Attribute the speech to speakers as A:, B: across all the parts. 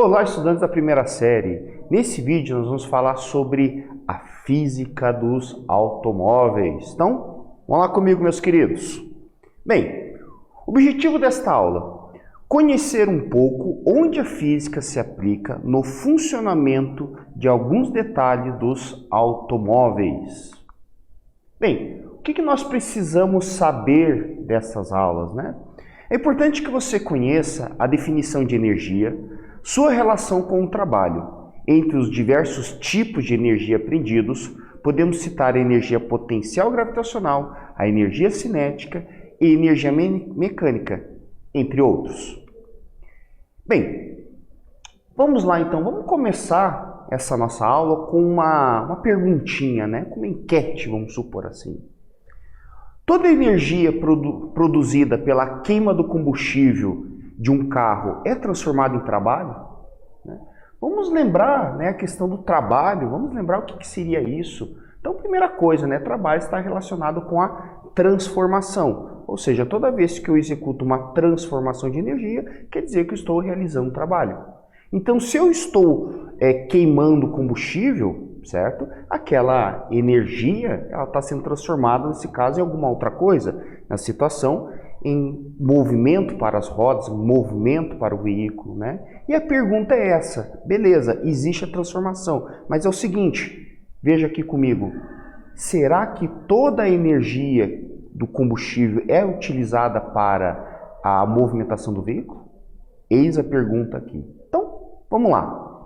A: Olá, estudantes da primeira série. Nesse vídeo nós vamos falar sobre a física dos automóveis. Então, vamos lá comigo, meus queridos. Bem, o objetivo desta aula é conhecer um pouco onde a física se aplica no funcionamento de alguns detalhes dos automóveis. Bem, o que nós precisamos saber dessas aulas, né? É importante que você conheça a definição de energia, sua relação com o trabalho. Entre os diversos tipos de energia aprendidos, podemos citar a energia potencial gravitacional, a energia cinética e energia mecânica, entre outros. Bem, vamos lá então, vamos começar essa nossa aula com uma perguntinha, né? Com uma enquete, vamos supor assim. Toda energia produzida pela queima do combustível de um carro é transformada em trabalho? Vamos lembrar, né, a questão do trabalho, vamos lembrar o que seria isso. Então, primeira coisa, né, trabalho está relacionado com a transformação. Ou seja, toda vez que eu executo uma transformação de energia, quer dizer que eu estou realizando trabalho. Então, se eu estou queimando combustível, certo? Aquela energia, ela está sendo transformada, nesse caso, em alguma outra coisa. Na situação, em movimento para as rodas, movimento para o veículo, né? E a pergunta é essa, beleza, existe a transformação, mas é o seguinte, veja aqui comigo, será que toda a energia do combustível é utilizada para a movimentação do veículo? Eis a pergunta aqui. Então, vamos lá.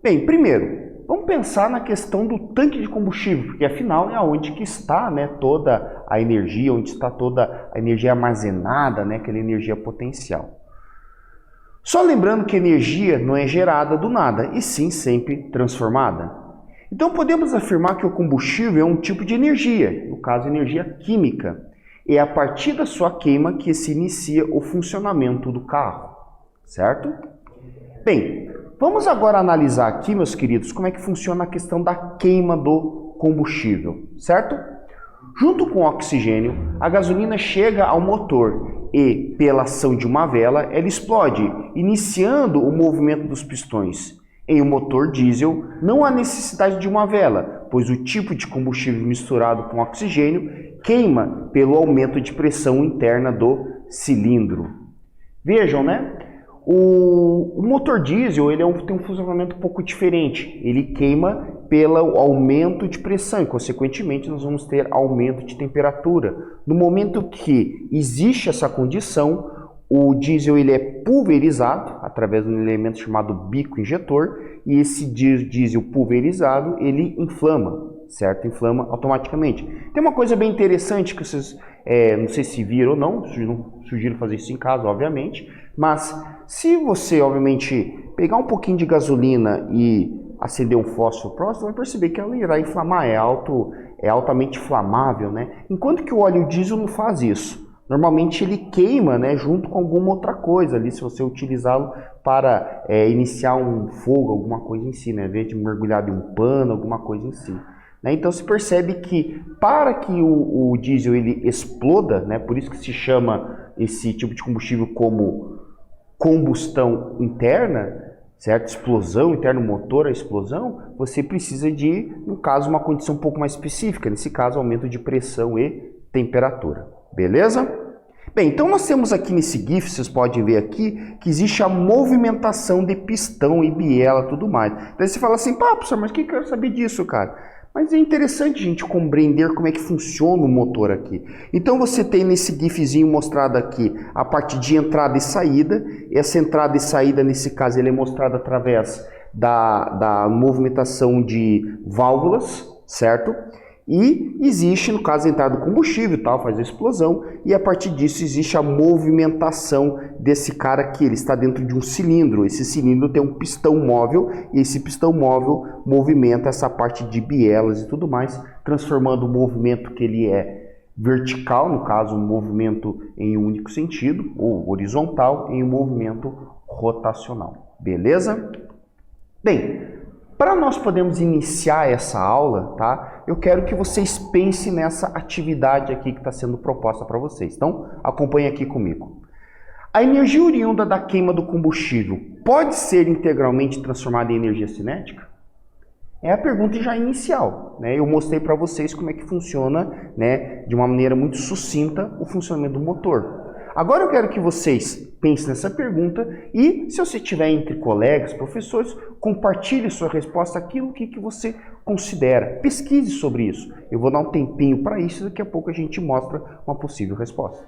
A: Bem, primeiro, vamos pensar na questão do tanque de combustível, porque afinal é onde que está, né, toda a energia, onde está toda a energia armazenada, né, aquela energia potencial. Só lembrando que energia não é gerada do nada, e sim sempre transformada. Então podemos afirmar que o combustível é um tipo de energia, no caso energia química. É a partir da sua queima que se inicia o funcionamento do carro, certo? Bem, vamos agora analisar aqui, meus queridos, como é que funciona a questão da queima do combustível, certo? Junto com o oxigênio, a gasolina chega ao motor e, pela ação de uma vela, ela explode, iniciando o movimento dos pistões. Em um motor diesel, não há necessidade de uma vela, pois o tipo de combustível misturado com oxigênio queima pelo aumento de pressão interna do cilindro. Vejam, né? O motor diesel tem um funcionamento um pouco diferente. Ele queima pelo aumento de pressão e, consequentemente, nós vamos ter aumento de temperatura. No momento que existe essa condição, o diesel ele é pulverizado através de um elemento chamado bico injetor e esse diesel pulverizado ele inflama, certo? Inflama automaticamente. Tem uma coisa bem interessante que vocês, não sei se viram ou não sugiro fazer isso em casa, obviamente, mas se você, obviamente, pegar um pouquinho de gasolina e acender um fósforo próximo, vai perceber que ela irá inflamar, é altamente inflamável, né? Enquanto que o óleo diesel não faz isso. Normalmente ele queima, né, junto com alguma outra coisa ali, se você utilizá-lo para iniciar um fogo, alguma coisa em si, né, ao invés de mergulhar em um pano, alguma coisa em si. Né? Então se percebe que para que o diesel ele exploda, né, por isso que se chama esse tipo de combustível como combustão interna, certo? Explosão interna, o motor, a explosão, você precisa de, no caso, uma condição um pouco mais específica, nesse caso, aumento de pressão e temperatura. Beleza? Bem, então nós temos aqui nesse GIF, vocês podem ver aqui, que existe a movimentação de pistão e biela e tudo mais. Daí você fala assim, pá, professor, mas o que eu quero saber disso, cara? Mas é interessante a gente compreender como é que funciona o motor aqui. Então você tem nesse GIFzinho mostrado aqui a parte de entrada e saída. Essa entrada e saída, nesse caso, ele é mostrada através da movimentação de válvulas, certo? E existe, no caso, a entrada do combustível, tal, faz a explosão, e a partir disso existe a movimentação desse cara aqui. Ele está dentro de um cilindro. Esse cilindro tem um pistão móvel, e esse pistão móvel movimenta essa parte de bielas e tudo mais, transformando o movimento que ele é vertical, no caso, um movimento em um único sentido, ou horizontal, em um movimento rotacional. Beleza? Bem, para nós podermos iniciar essa aula, tá? Eu quero que vocês pensem nessa atividade aqui que está sendo proposta para vocês. Então, acompanhe aqui comigo. A energia oriunda da queima do combustível pode ser integralmente transformada em energia cinética? É a pergunta já inicial, né? Eu mostrei para vocês como é que funciona, né, de uma maneira muito sucinta o funcionamento do motor. Agora eu quero que vocês pensem nessa pergunta e, se você estiver entre colegas, professores, compartilhe sua resposta, aquilo que você considera. Pesquise sobre isso. Eu vou dar um tempinho para isso e daqui a pouco a gente mostra uma possível resposta.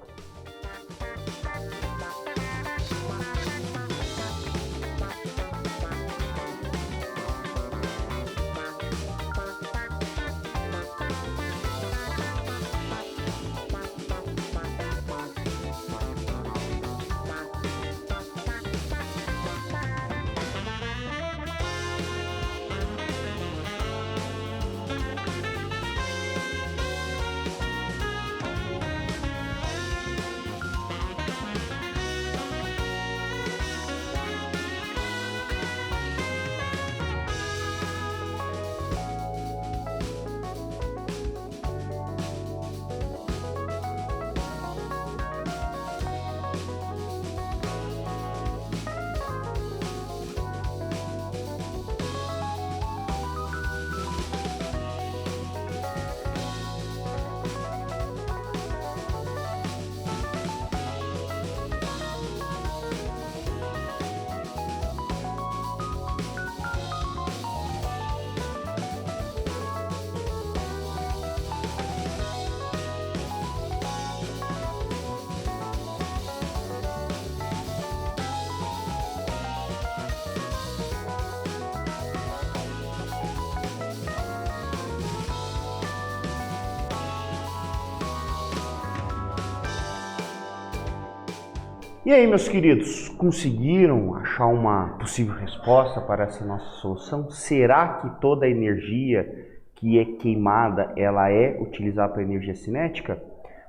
A: E aí, meus queridos, conseguiram achar uma possível resposta para essa nossa solução? Será que toda a energia que é queimada, ela é utilizada para energia cinética?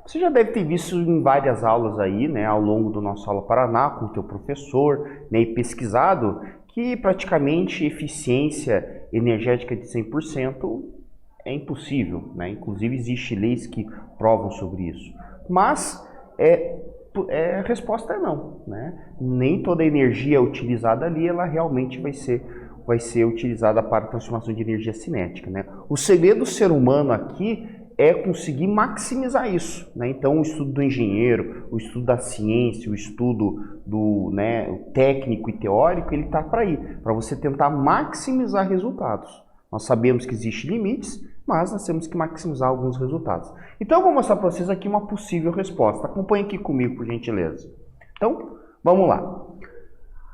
A: Você já deve ter visto em várias aulas aí, né, ao longo do nosso Aula Paraná, com o teu professor, né, e pesquisado, que praticamente eficiência energética de 100% é impossível, né? Inclusive existem leis que provam sobre isso. Mas a resposta é não, né? Nem toda a energia utilizada ali, ela realmente vai ser utilizada para a transformação de energia cinética, né? O segredo do ser humano aqui é conseguir maximizar isso, né? Então o estudo do engenheiro, o estudo da ciência, o estudo do, né, o técnico e teórico, ele está para ir, para você tentar maximizar resultados. Nós sabemos que existem limites, mas nós temos que maximizar alguns resultados. Então eu vou mostrar para vocês aqui uma possível resposta. Acompanhe aqui comigo, por gentileza. Então, vamos lá.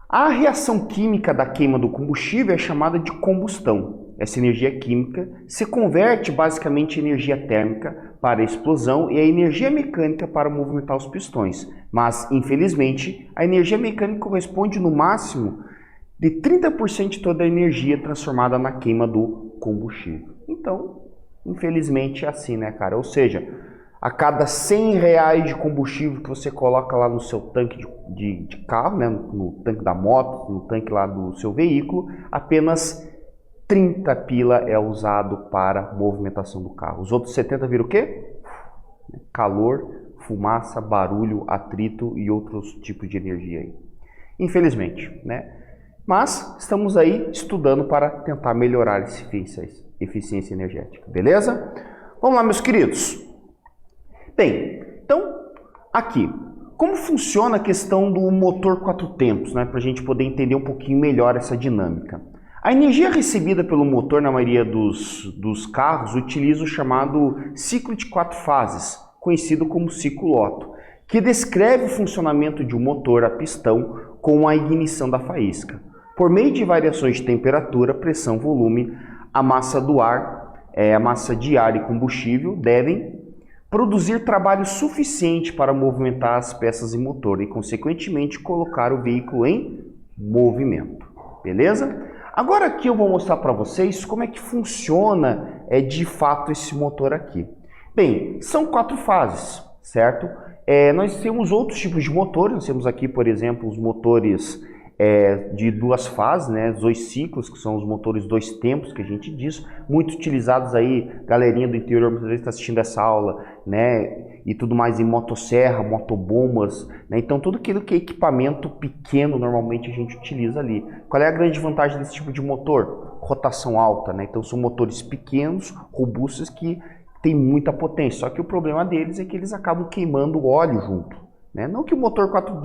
A: A reação química da queima do combustível é chamada de combustão. Essa energia química se converte basicamente em energia térmica para a explosão e a energia mecânica para movimentar os pistões. Mas, infelizmente, a energia mecânica corresponde no máximo de 30% de toda a energia transformada na queima do combustível. Então, infelizmente é assim, né, cara? Ou seja, a cada R$100 de combustível que você coloca lá no seu tanque de carro, né, no tanque da moto, no tanque lá do seu veículo, apenas 30 pila é usado para movimentação do carro. Os outros 70 viram o quê? Calor, fumaça, barulho, atrito e outros tipos de energia aí. Infelizmente, né? Mas estamos aí estudando para tentar melhorar essa eficiência energética, beleza? Vamos lá, meus queridos. Bem, então, aqui, como funciona a questão do motor 4 tempos, né? Para a gente poder entender um pouquinho melhor essa dinâmica. A energia recebida pelo motor na maioria dos carros utiliza o chamado ciclo de 4 fases, conhecido como ciclo Otto, que descreve o funcionamento de um motor a pistão com a ignição da faísca. Por meio de variações de temperatura, pressão, volume, a massa do ar, a massa de ar e combustível devem produzir trabalho suficiente para movimentar as peças e motor e, consequentemente, colocar o veículo em movimento. Beleza? Agora aqui eu vou mostrar para vocês como é que funciona de fato esse motor aqui. Bem, são 4 fases, certo? Nós temos outros tipos de motores, nós temos aqui, por exemplo, os motores de duas fases, né, 2 ciclos, que são os motores 2 tempos que a gente diz, muito utilizados aí, galerinha do interior muitas vezes está assistindo essa aula, né, e tudo mais em motosserra, motobombas, né, então tudo aquilo que é equipamento pequeno normalmente a gente utiliza ali. Qual é a grande vantagem desse tipo de motor? Rotação alta, né, então são motores pequenos, robustos, que tem muita potência, só que o problema deles é que eles acabam queimando óleo junto. Né? Não que o motor 4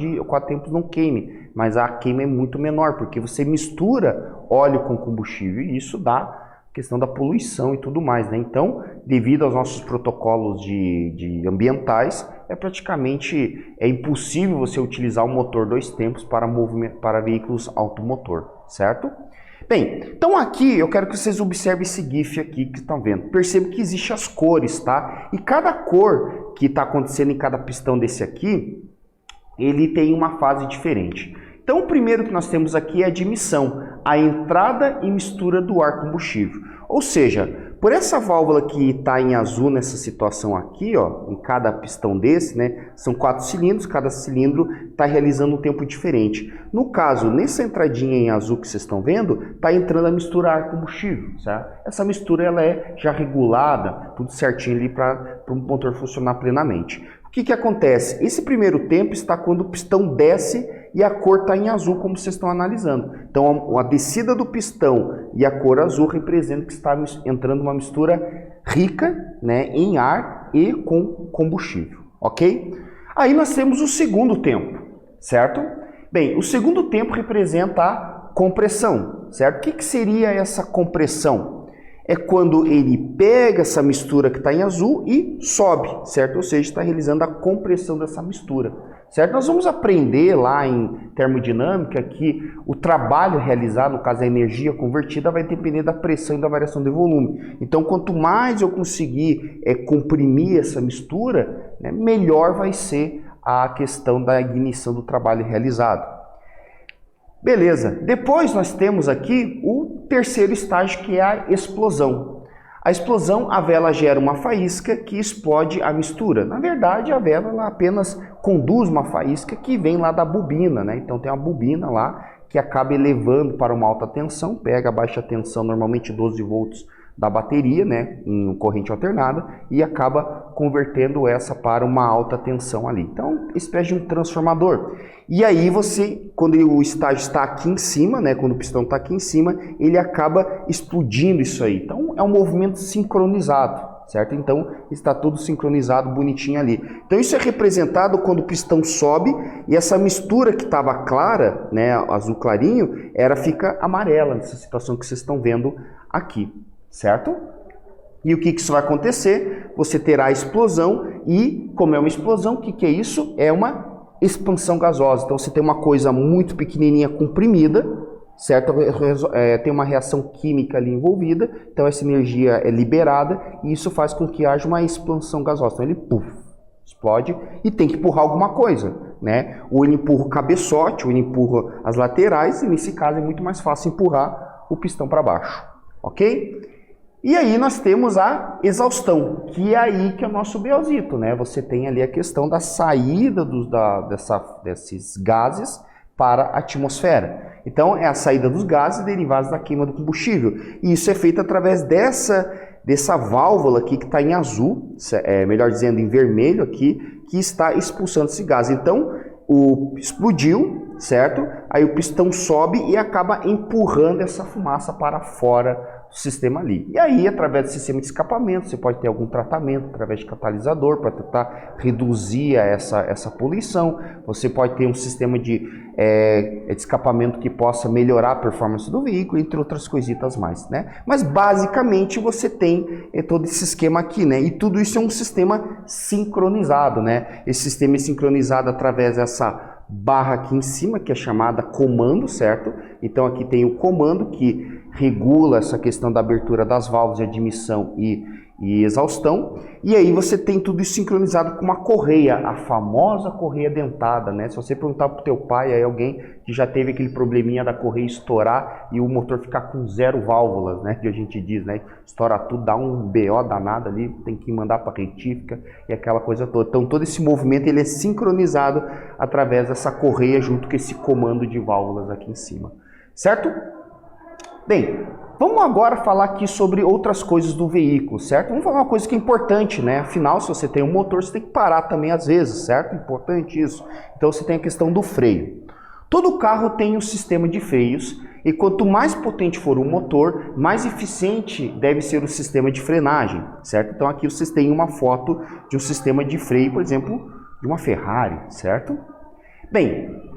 A: tempos não queime, mas a queima é muito menor, porque você mistura óleo com combustível e isso dá questão da poluição e tudo mais. Né? Então, devido aos nossos protocolos de ambientais, praticamente impossível você utilizar o motor 2 tempos para veículos automotor, certo? Bem, então aqui eu quero que vocês observem esse GIF aqui que estão vendo. Perceba que existem as cores, tá? E cada cor que está acontecendo em cada pistão desse aqui, ele tem uma fase diferente. Então o primeiro que nós temos aqui é a admissão, a entrada e mistura do ar combustível. Ou seja, por essa válvula que está em azul nessa situação aqui, ó, em cada pistão desse, né, são 4 cilindros, cada cilindro está realizando um tempo diferente. No caso, nessa entradinha em azul que vocês estão vendo, está entrando a mistura ar-combustível. Certo? Essa mistura ela é já regulada, tudo certinho ali para o motor funcionar plenamente. O que acontece? Esse primeiro tempo está quando o pistão desce e a cor está em azul, como vocês estão analisando. Então, a descida do pistão e a cor azul representa que está entrando uma mistura rica, né, em ar e com combustível, ok? Aí nós temos o segundo tempo, certo? Bem, o segundo tempo representa a compressão, certo? O que seria essa compressão? É quando ele pega essa mistura que está em azul e sobe, certo? Ou seja, está realizando a compressão dessa mistura, certo? Nós vamos aprender lá em termodinâmica que o trabalho realizado, no caso a energia convertida, vai depender da pressão e da variação de volume. Então, quanto mais eu conseguir comprimir essa mistura, né, melhor vai ser a questão da ignição do trabalho realizado. Beleza, depois nós temos aqui o terceiro estágio, que é a explosão. A explosão, a vela gera uma faísca que explode a mistura. Na verdade, a vela ela apenas conduz uma faísca que vem lá da bobina, né? Então tem uma bobina lá que acaba elevando para uma alta tensão, pega a baixa tensão, normalmente 12 volts da bateria, né, em corrente alternada, e acaba convertendo essa para uma alta tensão ali. Então, espécie de um transformador. E aí você, quando o estágio está aqui em cima, né, quando o pistão está aqui em cima, ele acaba explodindo isso aí. Então, é um movimento sincronizado, certo? Então, está tudo sincronizado, bonitinho ali. Então, isso é representado quando o pistão sobe e essa mistura que estava clara, né, azul clarinho, fica amarela, nessa situação que vocês estão vendo aqui. Certo? E o que isso vai acontecer? Você terá a explosão e, como é uma explosão, o que é isso? É uma expansão gasosa. Então você tem uma coisa muito pequenininha comprimida, certo? Tem uma reação química ali envolvida, então essa energia é liberada e isso faz com que haja uma expansão gasosa. Então ele explode e tem que empurrar alguma coisa, né? Ou ele empurra o cabeçote, ou ele empurra as laterais, e nesse caso é muito mais fácil empurrar o pistão para baixo, ok? E aí nós temos a exaustão, que é aí que é o nosso BOzito, né? Você tem ali a questão da saída desses gases para a atmosfera. Então é a saída dos gases derivados da queima do combustível. E isso é feito através dessa válvula aqui que está em azul, melhor dizendo em vermelho aqui, que está expulsando esse gás. Então explodiu, certo? Aí o pistão sobe e acaba empurrando essa fumaça para fora do sistema ali. E aí, através do sistema de escapamento, você pode ter algum tratamento através de catalisador para tentar reduzir essa poluição. Você pode ter um sistema de escapamento que possa melhorar a performance do veículo, entre outras coisitas mais, né? Mas basicamente você tem todo esse esquema aqui, né? E tudo isso é um sistema sincronizado, né? Esse sistema é sincronizado através dessa barra aqui em cima, que é chamada comando, certo? Então aqui tem o comando que regula essa questão da abertura das válvulas de admissão e exaustão, e aí você tem tudo isso sincronizado com uma correia, a famosa correia dentada, né? Se você perguntar para o teu pai, aí alguém que já teve aquele probleminha da correia estourar e o motor ficar com 0 válvulas, né? Que a gente diz, né? Estoura tudo, dá um BO danado ali, tem que mandar para retífica e aquela coisa toda. Então todo esse movimento ele é sincronizado através dessa correia junto com esse comando de válvulas aqui em cima, certo? Bem, vamos agora falar aqui sobre outras coisas do veículo, certo? Vamos falar uma coisa que é importante, né? Afinal, se você tem um motor, você tem que parar também às vezes, certo? Importante isso. Então você tem a questão do freio. Todo carro tem um sistema de freios e quanto mais potente for o motor, mais eficiente deve ser o sistema de frenagem, certo? Então aqui vocês têm uma foto de um sistema de freio, por exemplo, de uma Ferrari, certo? Bem,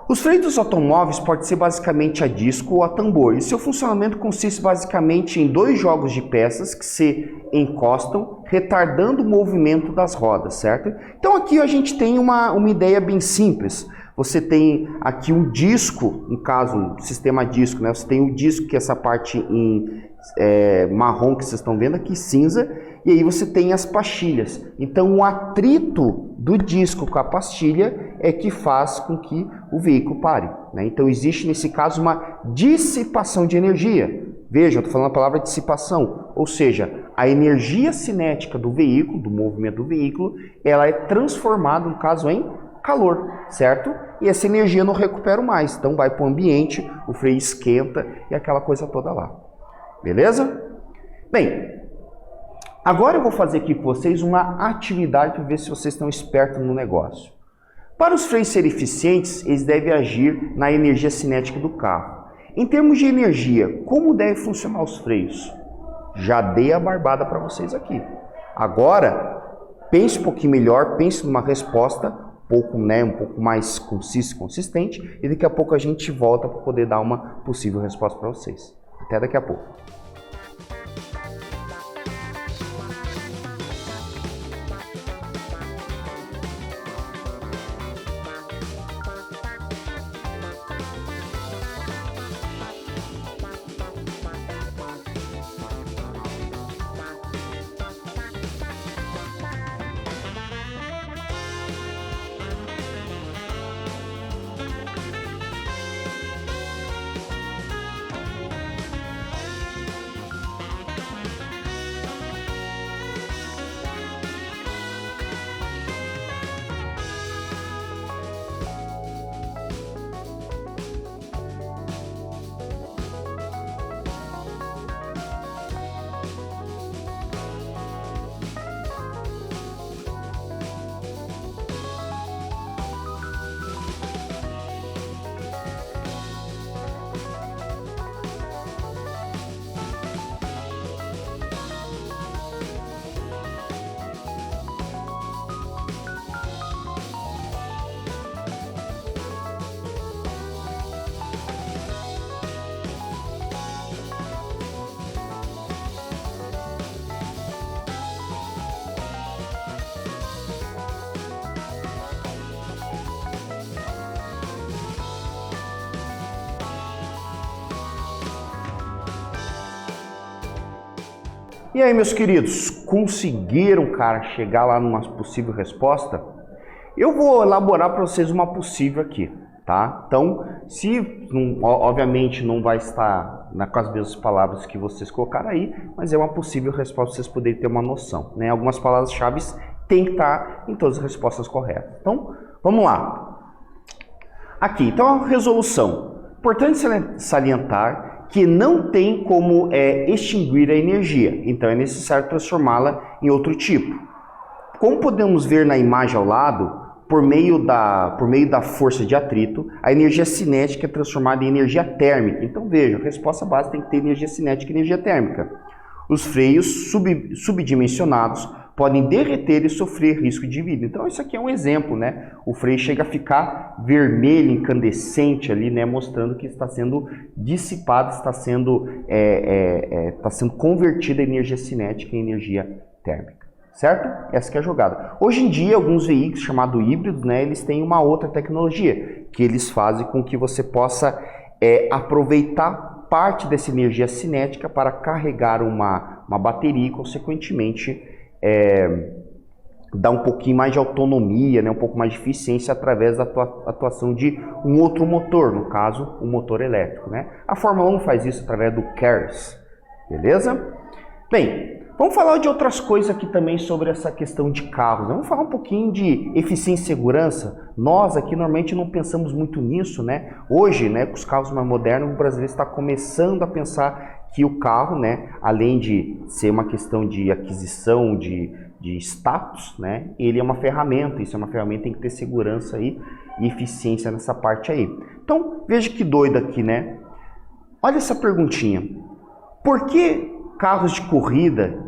A: os freios dos automóveis podem ser basicamente a disco ou a tambor, e seu funcionamento consiste basicamente em 2 jogos de peças que se encostam, retardando o movimento das rodas, certo? Então aqui a gente tem uma ideia bem simples. Você tem aqui um disco, no caso, um sistema disco, né? Você tem o disco, que é essa parte em marrom que vocês estão vendo aqui, cinza, e aí você tem as pastilhas. Então o atrito do disco com a pastilha é que faz com que o veículo pare, né? Então existe nesse caso uma dissipação de energia. Veja, eu estou falando a palavra dissipação, ou seja, a energia cinética do veículo, do movimento do veículo, ela é transformada, no caso, em calor, certo? E essa energia não recupera mais, então vai para o ambiente, o freio esquenta e aquela coisa toda lá. Beleza? Bem, agora eu vou fazer aqui com vocês uma atividade para ver se vocês estão espertos no negócio. Para os freios serem eficientes, eles devem agir na energia cinética do carro. Em termos de energia, como devem funcionar os freios? Já dei a barbada para vocês aqui. Agora, pense um pouquinho melhor, pense numa resposta um pouco mais concisa e consistente, e daqui a pouco a gente volta para poder dar uma possível resposta para vocês. Até daqui a pouco. E aí, meus queridos, conseguiram, cara, chegar lá numa possível resposta? Eu vou elaborar para vocês uma possível aqui, tá? Então, obviamente não vai estar com as mesmas palavras que vocês colocaram aí, mas é uma possível resposta para vocês poderem ter uma noção, né? Algumas palavras-chave têm que estar em todas as respostas corretas. Então, vamos lá. Aqui, então, a resolução. Importante salientar que não tem como extinguir a energia, então é necessário transformá-la em outro tipo. Como podemos ver na imagem ao lado, por meio da força de atrito, a energia cinética é transformada em energia térmica. Então veja, a resposta básica tem que ter energia cinética e energia térmica. Os freios subdimensionados podem derreter e sofrer risco de vida. Então isso aqui é um exemplo, né? O freio chega a ficar vermelho, incandescente ali, né? Mostrando que está sendo dissipado, está sendo convertida a energia cinética em energia térmica, certo? Essa que é a jogada. Hoje em dia, alguns veículos chamados híbridos, né? Eles têm uma outra tecnologia, que eles fazem com que você possa é aproveitar parte dessa energia cinética para carregar uma bateria e, consequentemente, dar um pouquinho mais de autonomia, né, um pouco mais de eficiência através da atuação de um outro motor, no caso, um motor elétrico, né? A Fórmula 1 faz isso através do KERS, beleza? Bem, vamos falar de outras coisas aqui também sobre essa questão de carros, né? Vamos falar um pouquinho de eficiência e segurança. Nós aqui normalmente não pensamos muito nisso, né? Hoje, né, com os carros mais modernos, o brasileiro está começando a pensar que o carro, né, além de ser uma questão de aquisição de status, né, ele é uma ferramenta, isso é uma ferramenta, tem que ter segurança aí e eficiência nessa parte aí. Então, veja que doido aqui, né? Olha essa perguntinha. Por que carros de corrida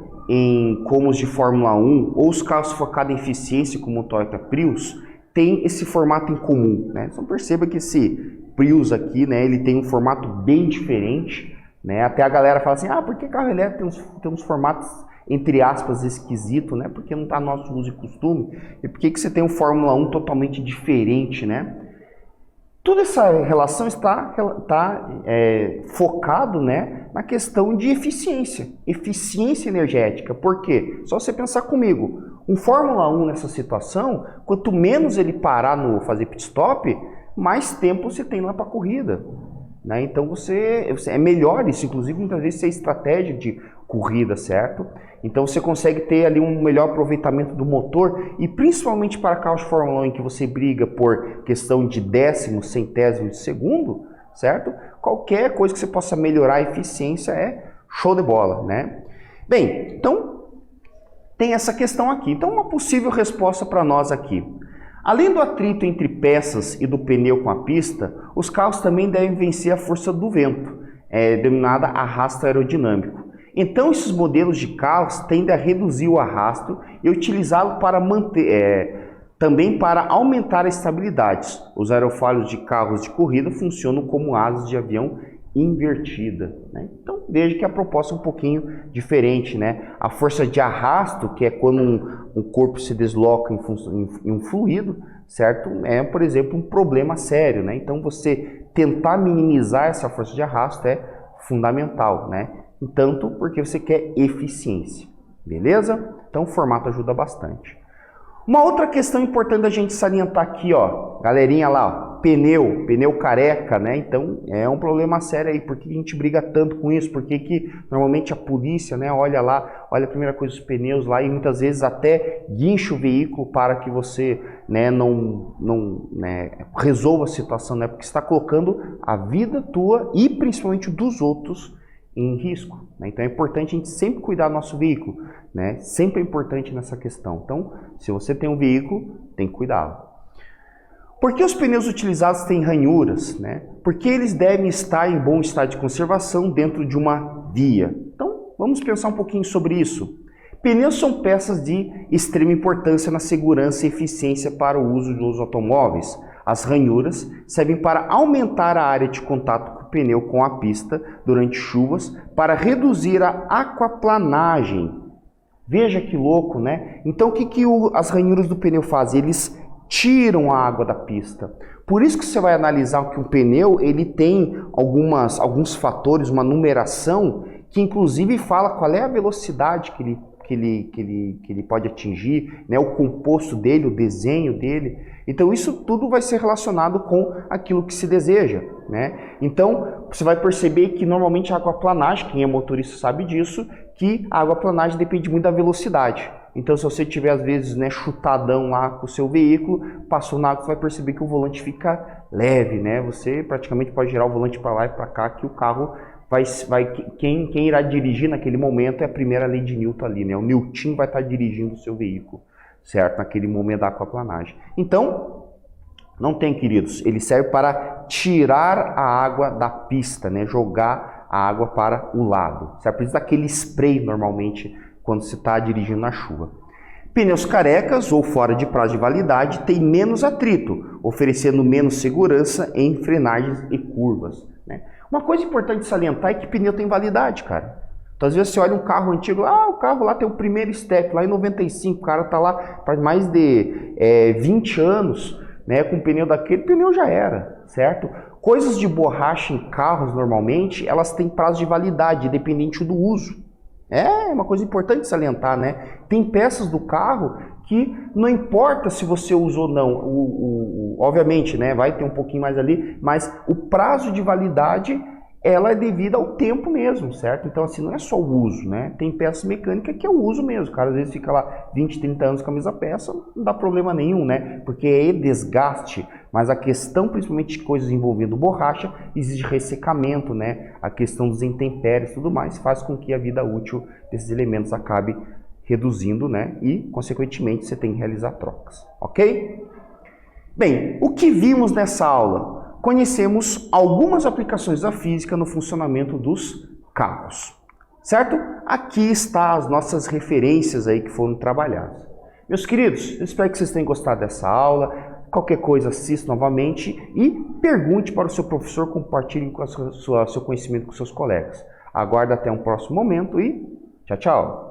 A: como os de Fórmula 1 ou os carros focados em eficiência como o Toyota Prius tem esse formato em comum, né? Então perceba que esse Prius aqui, né, ele tem um formato bem diferente, né? Até a galera fala assim, por que carro elétrico tem uns formatos, entre aspas, esquisito, né? Porque não está nosso uso e costume. E por que você tem um Fórmula 1 totalmente diferente, né? Toda essa relação está focado, né, na questão de eficiência energética. Por quê? Só você pensar comigo, um Fórmula 1 nessa situação, quanto menos ele parar no fazer pit stop, mais tempo você tem lá para a corrida, né? Então é melhor isso, inclusive muitas vezes, ser estratégia de corrida, certo? Então você consegue ter ali um melhor aproveitamento do motor e principalmente para carros de Fórmula 1 em que você briga por questão de décimo, centésimo de segundo, certo? Qualquer coisa que você possa melhorar a eficiência é show de bola, né? Bem, então tem essa questão aqui. Então uma possível resposta para nós aqui. Além do atrito entre peças e do pneu com a pista, os carros também devem vencer a força do vento, denominada arrasto aerodinâmico. Então esses modelos de carros tendem a reduzir o arrasto e utilizá-lo para também para aumentar a estabilidade. Os aerofólios de carros de corrida funcionam como asas de avião invertida, né? Então veja que a proposta é um pouquinho diferente, né? A força de arrasto, que é quando um corpo se desloca em um fluido, certo? É, por exemplo, um problema sério, né? Então você tentar minimizar essa força de arrasto é fundamental, né? Tanto porque você quer eficiência, beleza? Então o formato ajuda bastante. Uma outra questão importante da gente salientar aqui, ó, galerinha lá, ó, pneu careca, né? Então é um problema sério aí. Por que a gente briga tanto com isso? Por que normalmente a polícia, né, olha lá, olha a primeira coisa os pneus lá e muitas vezes até guincha o veículo para que você, né, não resolva a situação, né? Porque você está colocando a vida tua e principalmente dos outros em risco, né? Então é importante a gente sempre cuidar do nosso veículo, né? Sempre é importante nessa questão. Então, se você tem um veículo, tem que cuidá-lo. Por que os pneus utilizados têm ranhuras, né? Porque eles devem estar em bom estado de conservação dentro de uma via. Então, vamos pensar um pouquinho sobre isso. Pneus são peças de extrema importância na segurança e eficiência para o uso dos automóveis. As ranhuras servem para aumentar a área de contato com o pneu com a pista durante chuvas para reduzir a aquaplanagem. Veja que louco, né? Então o que as ranhuras do pneu fazem? Eles tiram a água da pista. Por isso que você vai analisar que um pneu ele tem alguns fatores, uma numeração que inclusive fala qual é a velocidade que ele pode atingir, né? O composto dele, o desenho dele. Então isso tudo vai ser relacionado com aquilo que se deseja, né? Então você vai perceber que normalmente a aquaplanagem, quem é motorista sabe disso, que a aquaplanagem depende muito da velocidade. Então se você tiver às vezes, né, chutadão lá com o seu veículo, passou na água, você vai perceber que o volante fica leve, né? Você praticamente pode girar o volante para lá e para cá, que o carro quem irá dirigir naquele momento é a primeira lei de Newton ali, né? O Newton vai estar dirigindo o seu veículo, certo? Naquele momento da aquaplanagem. Então, não tem, queridos, ele serve para tirar a água da pista, né? Jogar a água para o lado, certo? Precisa daquele spray normalmente quando se está dirigindo na chuva. Pneus carecas ou fora de prazo de validade têm menos atrito, oferecendo menos segurança em frenagens e curvas, né? Uma coisa importante de salientar é que pneu tem validade, cara. Então, às vezes você olha um carro antigo, o carro lá tem o primeiro step, lá em 95, o cara tá lá faz mais de 20 anos, né? Com o pneu daquele, pneu já era, certo? Coisas de borracha em carros, normalmente, elas têm prazo de validade, dependente do uso. É uma coisa importante salientar, né? Tem peças do carro que não importa se você usou ou não, obviamente, né, vai ter um pouquinho mais ali, mas o prazo de validade, ela é devida ao tempo mesmo, certo? Então, assim, não é só o uso, né? Tem peças mecânicas que é o uso mesmo. O cara às vezes fica lá 20, 30 anos com a mesma peça, não dá problema nenhum, né? Porque é desgaste, mas a questão, principalmente de coisas envolvendo borracha, exige ressecamento, né? A questão dos intempéries e tudo mais faz com que a vida útil desses elementos acabe reduzindo, né? E, consequentemente, você tem que realizar trocas, ok? Bem, o que vimos nessa aula? Conhecemos algumas aplicações da física no funcionamento dos carros, certo? Aqui está as nossas referências aí que foram trabalhadas. Meus queridos, eu espero que vocês tenham gostado dessa aula. Qualquer coisa, assista novamente e pergunte para o seu professor, compartilhe com seu conhecimento com seus colegas. Aguardo até um próximo momento e tchau, tchau!